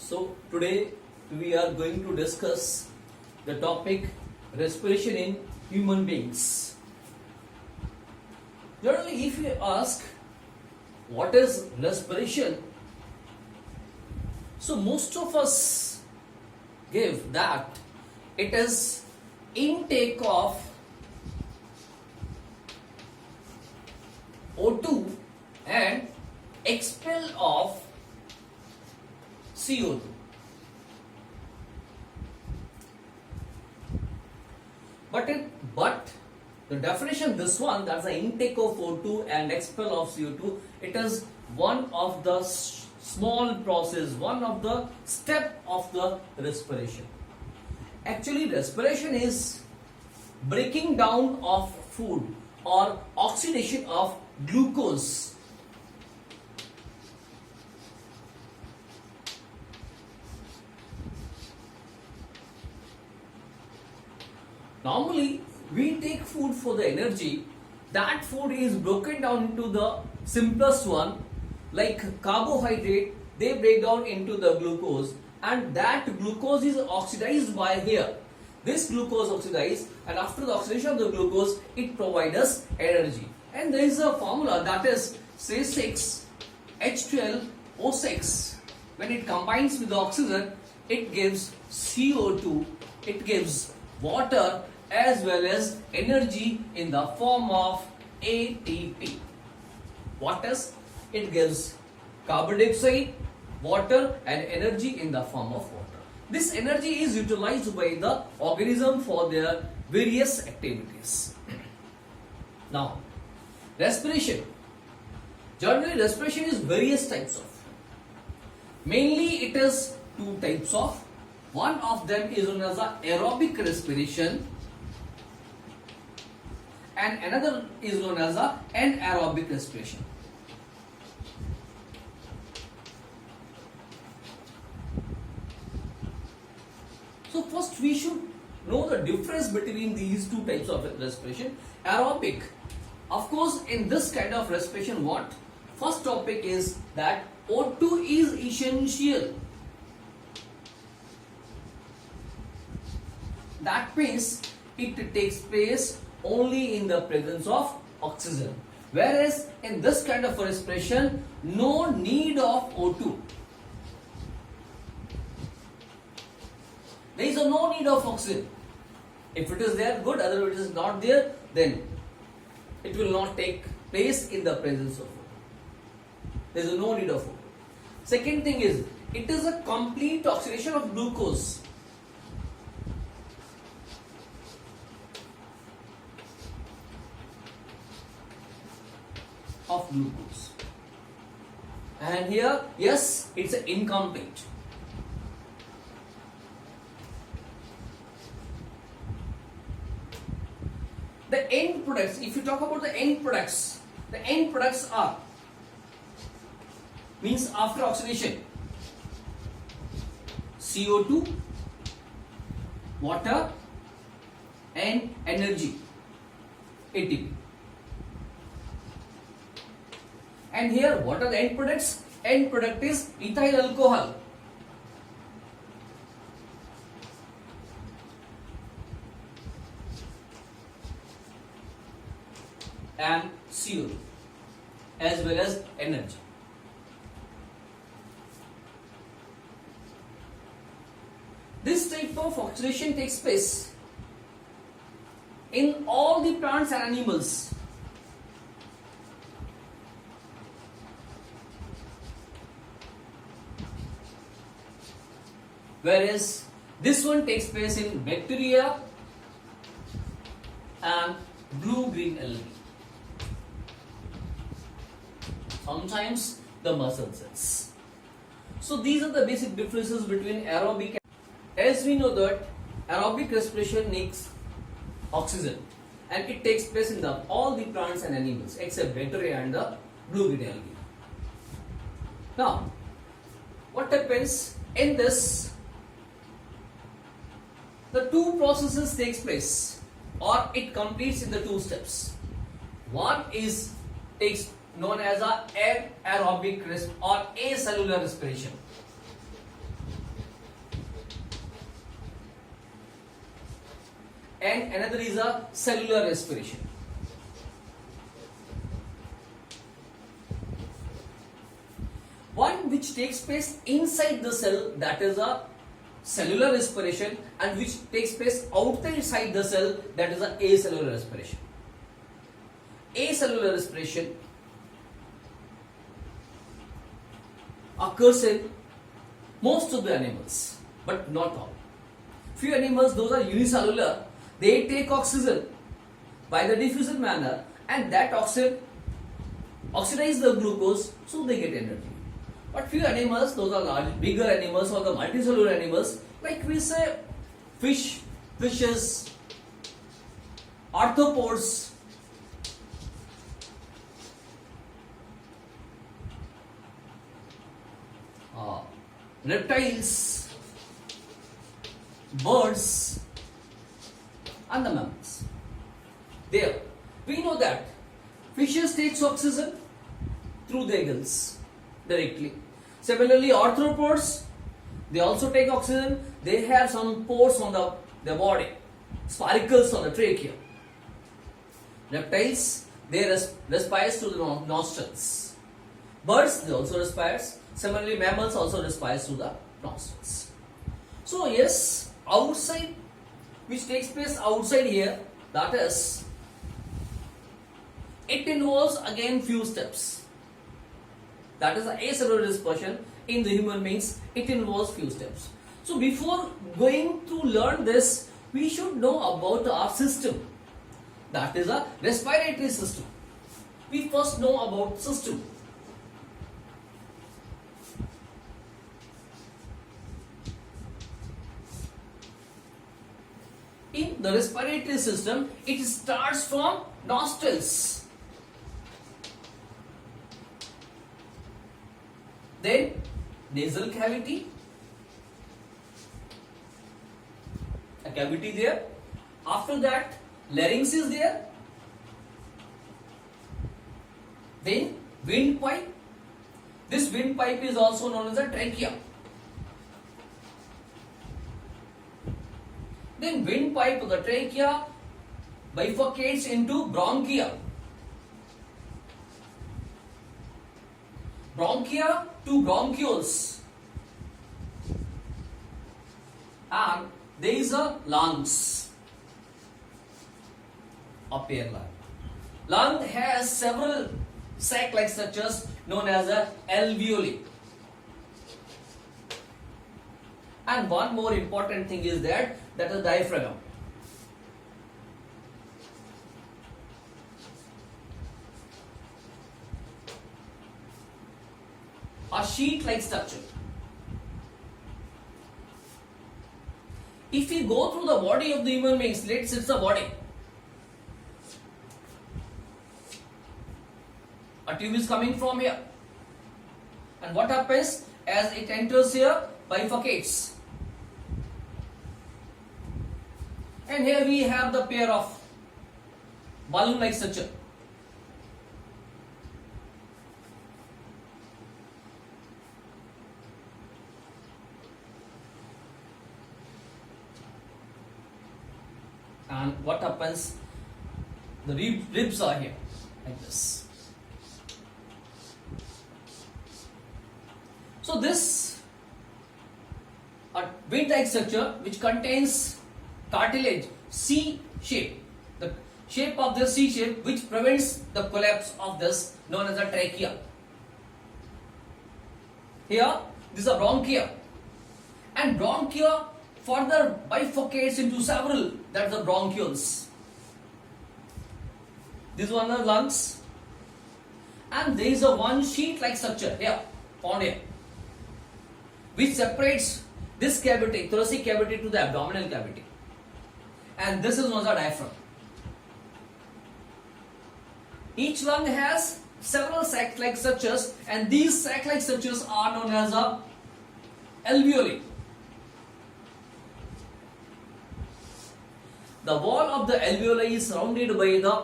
So today we are going to discuss the topic respiration in human beings. Generally, if you ask what is respiration, so most of us give that it is intake of O2 and expel of CO2. But the definition, this one, that's the intake of O2 and expel of CO2, it is one of the small process, one of the step of the respiration. Actually, respiration is breaking down of food or oxidation of glucose. Normally, we take food for the energy. That food is broken down into the simplest one, like carbohydrate. They break down into the glucose, and that glucose is oxidized by here. This glucose oxidized, and after the oxidation of the glucose, it provides us energy. And there is a formula that is C6H12O6. When it combines with the oxygen, it gives CO2. It gives water as well as energy in the form of ATP. What is? It gives carbon dioxide, water and energy in the form of water. This energy is utilized by the organism for their various activities. Now, respiration. Generally, respiration is various types of. Mainly it is two types of. One of them is known as the aerobic respiration and another is known as the anaerobic respiration. So first we should know the difference between these two types of respiration. Aerobic, of course, in this kind of respiration, what? First topic is that O2 is essential. That means it takes place only in the presence of oxygen. Whereas in this kind of respiration, no need of O2. There is no need of oxygen. If it is there, good. Otherwise, it is not there, then it will not take place in the presence of O2. There is no need of O2. Second thing is, it is a complete oxidation of glucose. Of glucose. And here, yes, it's incomplete. The end products, if you talk about the end products are, means after oxidation, CO2, water and energy, ATP. And here, what are the end products? End product is ethyl alcohol. And CO2 as well as energy. This type of oxidation takes place in all the plants and animals. Whereas this one takes place in bacteria and blue-green algae. Sometimes the muscle cells. So these are the basic differences between aerobic and, as we know that aerobic respiration needs oxygen and it takes place in all the plants and animals except bacteria and the blue-green algae. Now, what happens in this? The two processes takes place or it completes in the two steps. One is takes known as a anaerobic or acellular respiration. and another is a cellular respiration. One which takes place inside the cell, that is a cellular respiration, and which takes place outside the cell, that is a acellular respiration. Acellular respiration occurs in most of the animals, but not all. Few animals, those are unicellular, they take oxygen by the diffusion manner, and that oxygen oxidize the glucose, so they get energy. But few animals, those are large, bigger animals or the multicellular animals, like we say fishes, arthropods, reptiles, birds, and the mammals. There, we know that fishes takes oxygen through their gills directly. Similarly, arthropods, they also take oxygen. They have some pores on their body, spiracles on the trachea. Reptiles, they respire through the nostrils. Birds, they also respire. Similarly, mammals also respire through the nostrils. So yes, outside, which takes place outside here, that is, it involves again few steps. That is the acellular respiration in the human beings. It involves few steps. So before going to learn this, we should know about our system. That is a respiratory system. We first know about system. In the respiratory system, it starts from nostrils. Then nasal cavity, a cavity there. After that, larynx is there. Then windpipe. This windpipe is also known as a trachea. Then windpipe of the trachea bifurcates into bronchia. Bronchia to bronchioles, and there is a lungs, up here lung. Lung has several sac-like structures known as a alveoli. And one more important thing is that is diaphragm. A sheet-like structure. If we go through the body of the human beings, let's say it's a body. A tube is coming from here. And what happens as it enters here? Bifurcates. And here we have the pair of balloon-like structure. And what happens? The ribs are here, like this. So this a vein-like structure which contains cartilage, C shape. The shape of this C shape which prevents the collapse of this, known as a trachea. Here, this is a bronchia. And bronchia further bifurcates into several, that's the bronchioles. This one are lungs. And there is a one sheet-like structure here, found here, which separates this cavity, thoracic cavity, to the abdominal cavity. And this is known as a diaphragm. Each lung has several sac-like structures, and these sac-like structures are known as a alveoli. The wall of the alveoli is surrounded by the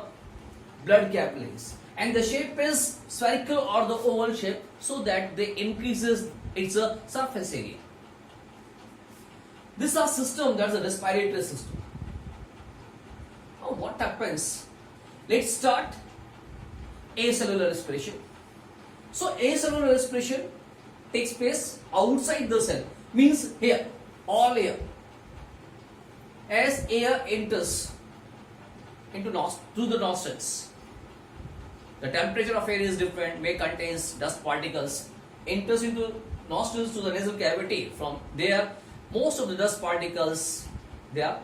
blood capillaries, and the shape is spherical or the oval shape, so that they increases its surface area. This is a system, that's a respiratory system. Now what happens? Let's start acellular respiration. So acellular respiration takes place outside the cell, means here, all air. As air enters through the nostrils, the temperature of air is different, may contains dust particles, enters into nostrils to the nasal cavity. From there, most of the dust particles, they are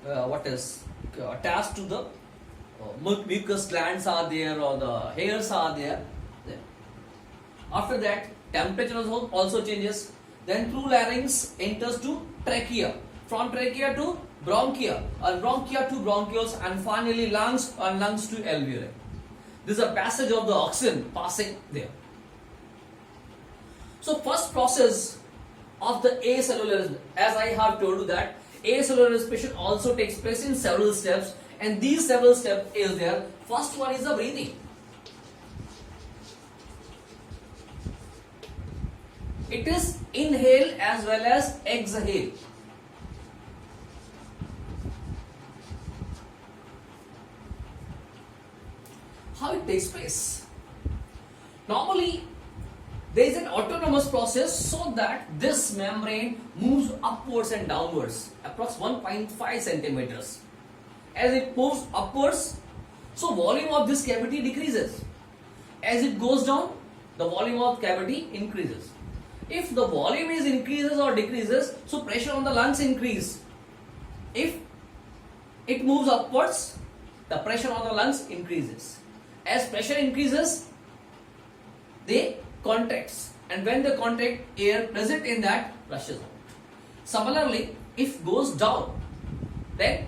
attached to the mucous glands are there, or the hairs are there. After that, temperature also changes. Then through larynx enters to trachea, from trachea to bronchia, and bronchia to bronchioles, and finally lungs, and lungs to alveoli. This is a passage of the oxygen passing there. So first process of the acellular, as I have told you that acellular respiration also takes place in several steps, and these several steps is there. First one is the breathing. It is inhale as well as exhale. How it takes place? Normally, there is an autonomous process, so that this membrane moves upwards and downwards, approximately 1.5 centimeters. As it moves upwards, so volume of this cavity decreases. As it goes down, the volume of cavity increases. If the volume is increases or decreases, so pressure on the lungs increase. If it moves upwards, the pressure on the lungs increases. As pressure increases, they contracts, and when they contract, air present in that rushes out. Similarly, if goes down, then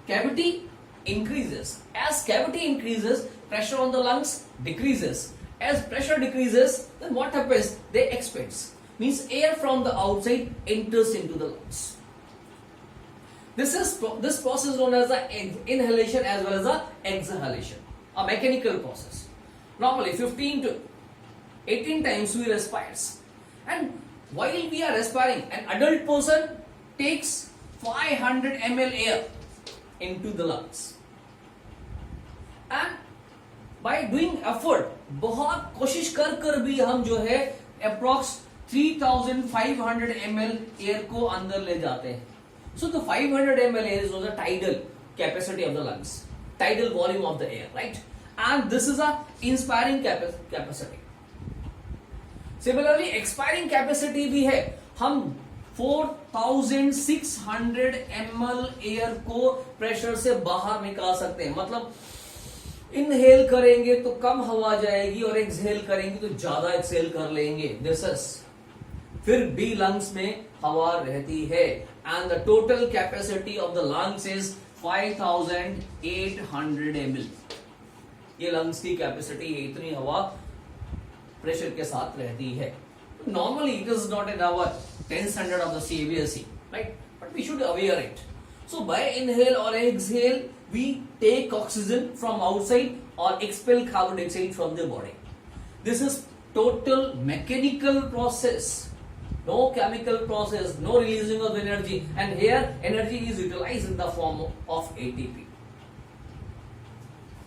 cavity increases. As cavity increases, pressure on the lungs decreases. As pressure decreases, then what happens? They expands. Means air from the outside enters into the lungs. This process known as the inhalation as well as the exhalation, a mechanical process. Normally 15 to 18 times we respires, and while we are respiring, an adult person takes 500 ml air into the lungs, and by doing effort, बहुत कोशिश कर भी हम जो है approx 3500 ml air को अंदर ले जाते हैं. So the 500 ml air is the tidal capacity of the lungs, tidal volume of the air, right? And this is a inspiring capacity. Similarly, expiring capacity भी है. हम 4600 ml एयर को pressure से बाहर निकाल सकते हैं. मतलब इनहेल करेंगे तो कम हवा जाएगी, और एक्सहेल करेंगे तो ज्यादा एक्सहेल कर लेंगे. दिस इज, फिर भी लंग्स में हवा रहती है. And the total capacity of the lungs is 5800 ml. ये लंग्स की कैपेसिटी, इतनी हवा प्रेशर के साथ रहती है. Normally it is not in our 10th standard of the CBSE, right? But we should aware it. So by inhale or exhale, we take oxygen from outside or expel carbon dioxide from the body. This is total mechanical process, no chemical process, no releasing of energy, and here energy is utilized in the form of ATP.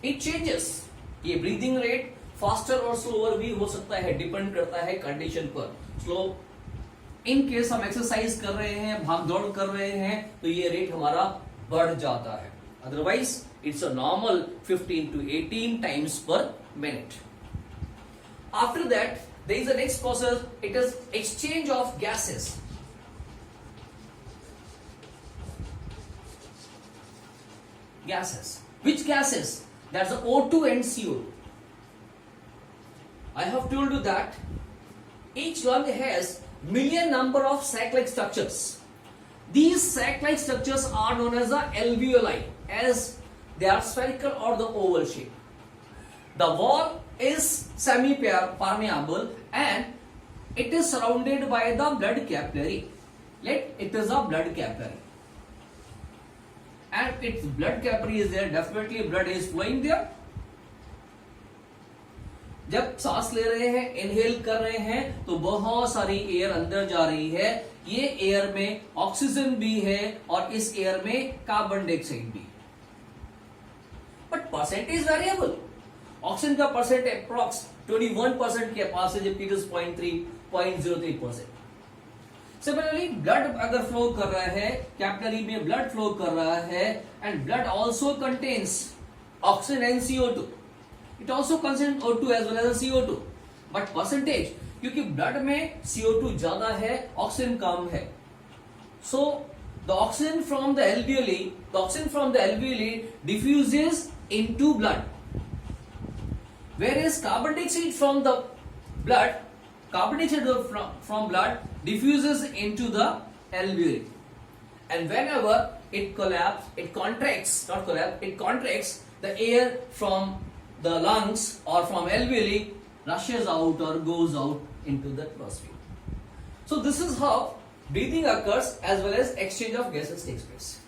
It changes. ये breathing rate faster और slower भी हो सकता है, depend करता है condition पर. Slow in case हम एक्सरसाइज कर रहे हैं, भाग दौड़ कर रहे हैं, तो ये रेट हमारा बढ़ जाता है. Otherwise it's a normal 15 to 18 times per minute. After that there is the next process. It is exchange of gases. Gases. Which gases? That's the O2 and CO2. I have told you that each lung has million number of sac-like structures. These sac-like structures are known as the alveoli, as they are spherical or the oval shape. The wall is semi-permeable and it is surrounded by the blood capillary. It is a blood capillary. And its blood capillary is there, definitely blood is flowing there. जब सांस ले रहे हैं, inhale कर रहे हैं, तो बहुत सारी एयर अंदर जा रही है. ये एयर में ऑक्सीजन भी है और इस एयर में कार्बन डाइऑक्साइड भी. But percentage variable. ऑक्सीजन का परसेंट अप्रॉक्स 21% के पास है, जबकि इट इज 0.03%। सिमिलरली ब्लड अगर फ्लो कर रहा है, कैपिलरी में ब्लड फ्लो कर रहा है, and blood also contains oxygen and CO2, it also contains O2 as well as CO2, but percentage, क्योंकि ब्लड में CO2 ज्यादा है, ऑक्सीजन कम है, so the oxygen from the alveoli diffuses into blood, whereas carbon dioxide from blood diffuses into the alveoli, and whenever it contracts, the air from the lungs or from alveoli rushes out or goes out into the atmosphere. So this is how breathing occurs as well as exchange of gases takes place.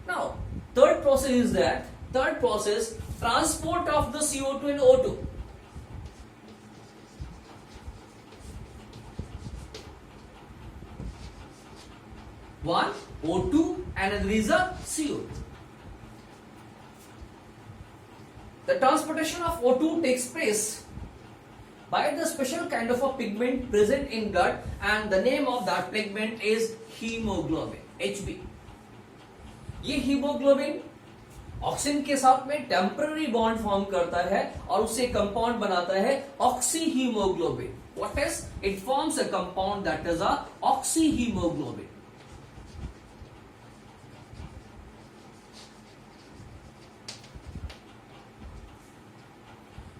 Now, third process, transport of the CO2 and O2. One O2 and another is a CO2. The transportation of O2 takes place by the special kind of a pigment present in blood, and the name of that pigment is hemoglobin, Hb. ये haemoglobin oxygen के साथ में temporary bond form करता है और उससे compound बनाता है oxy haemoglobin. What is it? Forms a compound that is a oxy haemoglobin.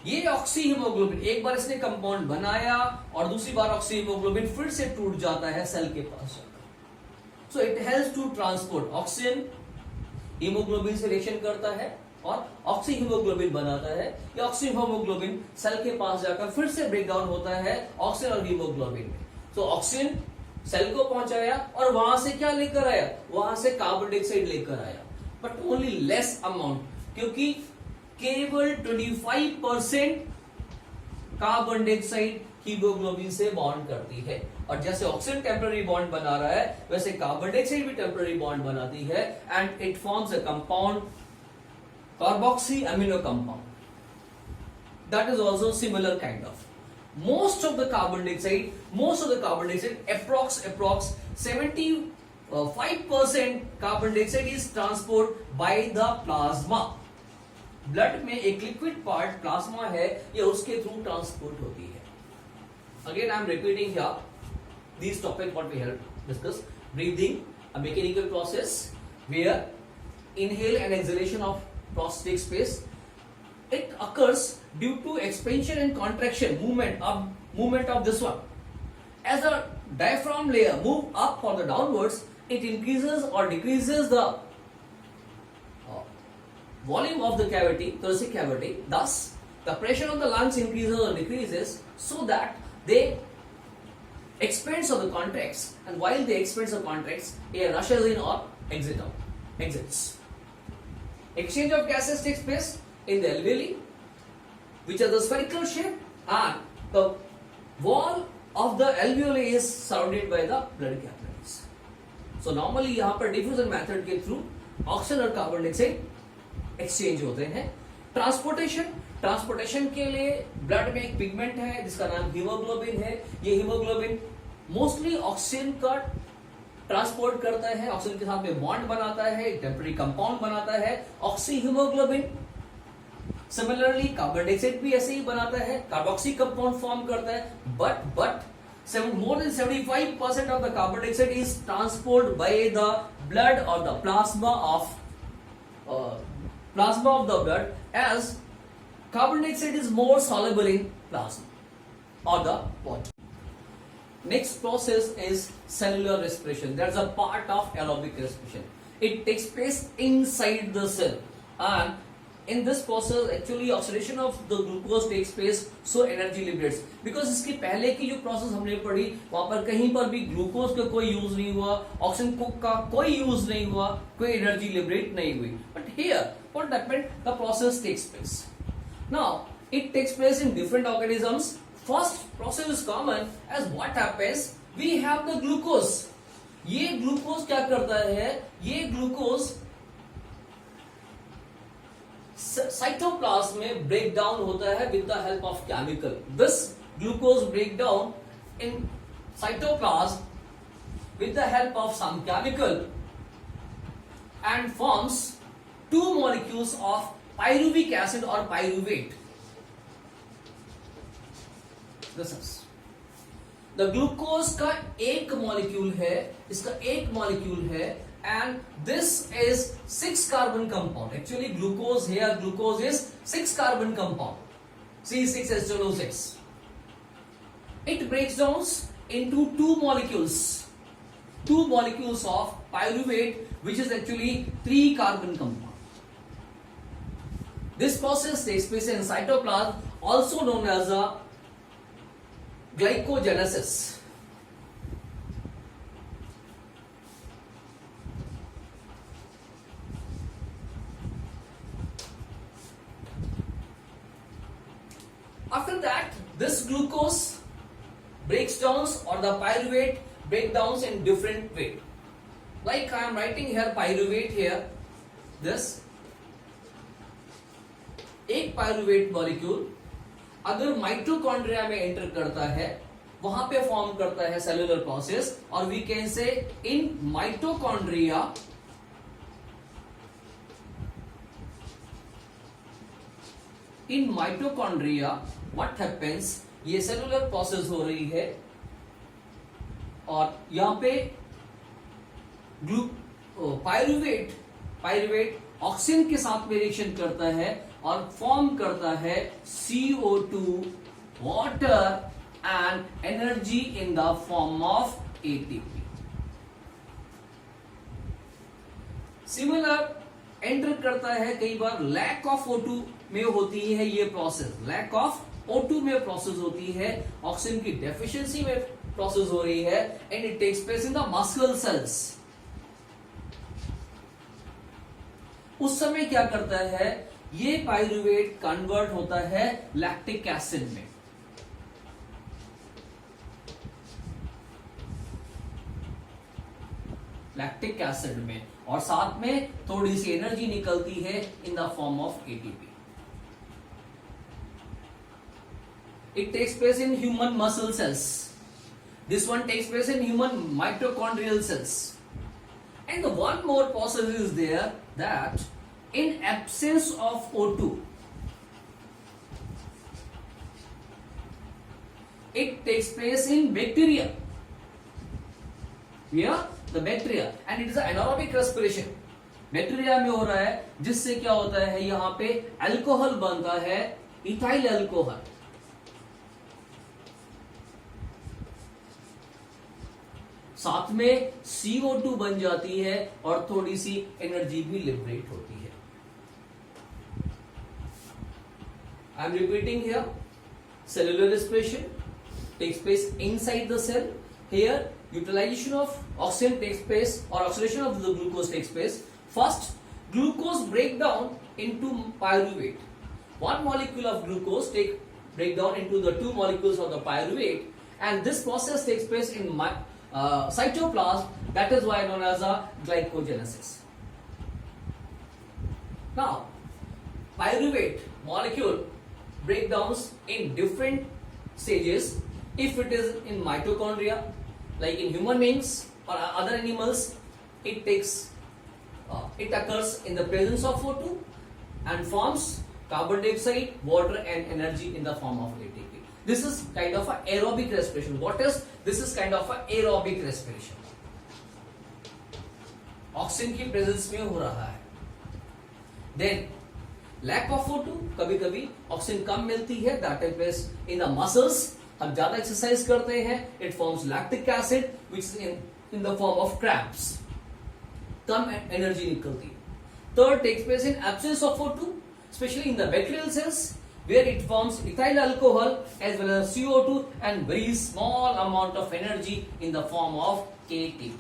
ये ऑक्सी हीमोग्लोबिन एक बार इसने कंपाउंड बनाया और दूसरी बार ऑक्सी हीमोग्लोबिन फिर से टूट जाता है सेल के पास जाकर. So it helps to transport oxygen, haemoglobin से रिएक्शन करता है और ऑक्सी हीमोग्लोबिन बनाता है. ये ऑक्सी हीमोग्लोबिन सेल के पास जाकर फिर से ब्रेक डाउन होता है ऑक्सीजन और हीमोग्लोबिन में. सो ऑक्सीजन सेल को पहुंचाया और वहां से क्या लेकर आया? वहां से कार्बन डाइऑक्साइड लेकर आया, बट ओनली लेस अमाउंट, क्योंकि केवल 25% कार्बन डाइऑक्साइड हीमोग्लोबिन से बॉन्ड करती है. और जैसे ऑक्सीजन टेम्पररी बॉन्ड बना रहा है, वैसे कार्बन डाइऑक्साइड भी टेम्पररी बॉन्ड बनाती है, and it forms a compound carboxy amino compound. That is also similar kind of. Most of the carbon dioxide, approx 75% carbon dioxide is transported by the plasma. Blood में एक liquid part plasma है, ये उसके through transport होती है. Again I am repeating here this topic what we have discuss. Breathing, a mechanical process where inhale and exhalation of process takes place. It occurs due to expansion and contraction, movement of this one. As the diaphragm layer move up or the downwards, it increases or decreases the volume of the cavity, thoracic cavity. Thus, the pressure on the lungs increases or decreases, so that they expands or the contracts, and while they expands or contracts, air rushes in or exits. Exchange of gases takes place in the alveoli, which are the spherical shape, and the wall of the alveoli is surrounded by the blood capillaries. So normally यहाँ पर diffusion method के through oxygen और carbon dioxide exchange होते हैं. Transportation के लिए blood में एक पिगमेंट है जिसका नाम हीमोग्लोबिन है. ये हीमोग्लोबिन मोस्टली ऑक्सीजन का ट्रांसपोर्ट करता है, ऑक्सीजन के साथ में बॉन्ड बनाता है, टेम्पररी कंपाउंड बनाता है oxy haemoglobin. Similarly carbon dioxide भी ऐसे ही बनाता है, कार्बोक्सी कंपाउंड फॉर्म करता है, but more than 75% of the carbon dioxide is transported by the blood or the plasma of the blood, as carbon dioxide is more soluble in plasma or the water. Next process is cellular respiration. That's a part of aerobic respiration. It takes place inside the cell, and in this process actually oxidation of the glucose takes place, so energy liberates. Because इसके पहले की जो process हमने पढ़ी वहां पर कहीं पर भी ग्लूकोज का कोई यूज नहीं हुआ, ऑक्सीजन का कोई यूज नहीं हुआ, कोई एनर्जी लिबरेट नहीं हुई. But here what happened? The process takes place. Now it takes place in different organisms. First process is common, as what happens, we have the glucose. ये ग्लूकोज क्या करता है? ये ग्लूकोज साइटोप्लाज्म में break down होता है with the help of chemical. This glucose break down in cytoplasm with the help of some chemical and forms two molecules of pyruvic acid or pyruvate. This is the glucose का एक molecule है, इसका एक molecule है, and this is 6 carbon compound. Actually glucose here, glucose is 6 carbon compound, C6H12O6. It breaks down into two molecules of pyruvate, which is actually 3 carbon compound. This process takes place in cytoplasm, also known as a glycogenesis. After that, this glucose breaks down, or the pyruvate breakdowns in different way. Like I am writing here pyruvate here. This एक pyruvate molecule अगर mitochondria में enter करता है, वहां पे form करता है cellular process, और we can say in mitochondria what happens, ये सेलुलर प्रोसेस हो रही है और यहां पे पायरुवेट ऑक्सीजन के साथ में रिएक्शन करता है और फॉर्म करता है CO2, water and energy in the form of ATP. Similar enter करता है कई बार लैक ऑफ O2 में होती है ये प्रोसेस, लैक ऑफ O2 में प्रोसेस होती है, ऑक्सीजन की डेफिशिएंसी में प्रोसेस हो रही है, and it takes place in the muscular cells. उस समय क्या करता है, ये पायरुवेट कन्वर्ट होता है लैक्टिक एसिड में. लैक्टिक एसिड में, और साथ में थोड़ी सी एनर्जी निकलती है in the form of ATP. It takes place in human muscle cells. This one takes place in human mitochondrial cells. And the one more process is there, that in absence of O2, it takes place in bacteria. Where? The bacteria. And it is an anaerobic respiration. Bacteria में हो रहा है, जिससे क्या होता है, यहां पे अल्कोहल बनता है, इथाइल अल्कोहल. साथ में CO2 बन जाती है और थोड़ी सी एनर्जी भी लिबरेट होती है. आई am repeating here, cellular respiration takes place inside the cell. Here utilization of oxygen takes place, or oxidation of the glucose takes place. First, glucose breakdown into pyruvate. One molecule of glucose break down into the two molecules of the pyruvate, and this process takes place in cytoplasm. That is why known as a glycogenesis. Now, pyruvate molecule breakdowns in different stages. If it is in mitochondria, like in human beings or other animals, it occurs in the presence of O2 and forms carbon dioxide, water and energy in the form of ATP. This is kind of an aerobic respiration. What is this? Is kind of an aerobic respiration. Oxygen की presence में हो रहा है. Then lack of O2, कभी कभी oxygen कम मिलती है, that is placed in the muscles. हम ज्यादा एक्सरसाइज करते हैं, it forms lactic acid which is in the form of cramps. Come energy निकलती है. Third takes place in absence of O2, especially in the bacterial cells, where it forms ethyl alcohol as well as CO2 and very small amount of energy in the form of ATP.